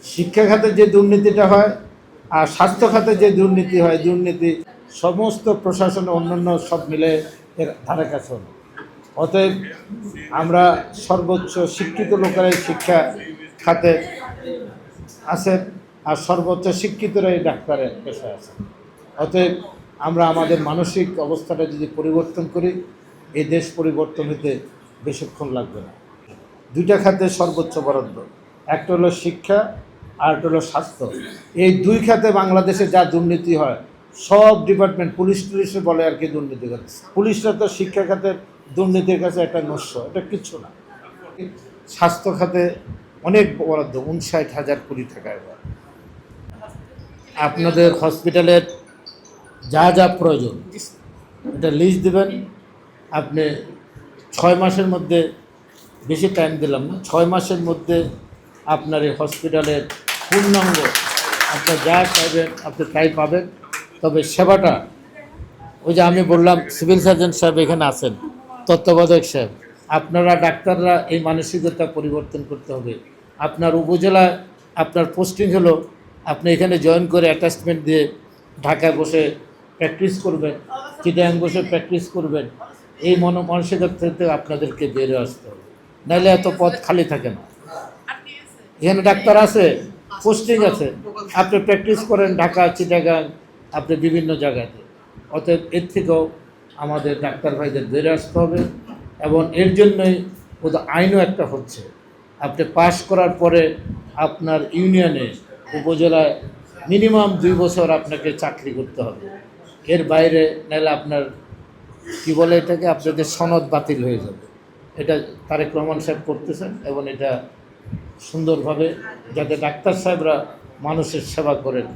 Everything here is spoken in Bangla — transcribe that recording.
শিক্ষা খাতে যে দুর্নীতিটা হয় আর স্বাস্থ্য খাতে যে দুর্নীতি হয়, দুর্নীতি সমস্ত প্রশাসন অন্যান্য সব মিলে এর ধারে কাছে না। অতএব আমরা সর্বোচ্চ শিক্ষিত লোকেরাই শিক্ষা খাতে আছেন আর সর্বোচ্চ শিক্ষিতরাই ডাক্তারের পেশায় আছেন। অতএব আমরা আমাদের মানসিক অবস্থাটা যদি পরিবর্তন করি, এই দেশ পরিবর্তন হতে বেশিক্ষণ লাগবে না। দুইটা খাতে সর্বোচ্চ বরাদ্দ, একটা হলো শিক্ষা আর একটা হলো স্বাস্থ্য। এই দুই খাতে বাংলাদেশে যা দুর্নীতি হয়, সব ডিপার্টমেন্ট, পুলিশে বলে আর কি দুর্নীতি করে। পুলিশরা তো শিক্ষা খাতের দুর্নীতির কাছে একটা নস্য, এটা কিচ্ছু না। স্বাস্থ্য খাতে অনেক বরাদ্দ, 59,000 কোটি টাকা। এবার আপনাদের হসপিটালের যা যা প্রয়োজন এটা লিস্ট দেবেন। আপনি 6 মাসের মধ্যে, বেশি টাইম দিলাম না, 6 মাসের মধ্যে আপনার এই হসপিটালের পূর্ণাঙ্গ আপনি যা চাইবেন আপনি তাই পাবেন। তবে সেবাটা, ওই যে আমি বললাম সিভিল সার্জন সাহেব এখানে আছেন, তত্ত্বাবধায়ক সাহেব, আপনারা ডাক্তাররা এই মানসিকতা পরিবর্তন করতে হবে। আপনার উপজেলায় আপনার পোস্টিং হলো, আপনি এখানে জয়েন করে অ্যাটাচমেন্ট দিয়ে ঢাকায় বসে প্র্যাকটিস করবেন, চিটাগাং বসে প্র্যাকটিস করবেন। এই মানসিকতা থেকে আপনাদেরকে বেরিয়ে আসতে হবে, নাহলে এত পদ খালি থাকে না। এখানে ডাক্তার আছে, পোস্টিং আছে, আপনি প্র্যাকটিস করেন ঢাকা, চিটাগাং, আপনি বিভিন্ন জায়গাতে। অতএব এর থেকেও আমাদের ডাক্তার ভাইদের বেরিয়ে আসতে হবে। এবং এর জন্যই বোধহয় আইনও একটা হচ্ছে, আপনি পাশ করার পরে আপনার ইউনিয়নে, উপজেলায় মিনিমাম 2 বছর আপনাকে চাকরি করতে হবে। এর বাইরে নাহলে আপনার কী বলে এটাকে, আপনাদের সনদ বাতিল হয়ে যাবে। এটা তারেক রহমান সাহেব করতেছেন এবং এটা সুন্দরভাবে, যাতে ডাক্তার সাহেবরা মানুষের সেবা করেন।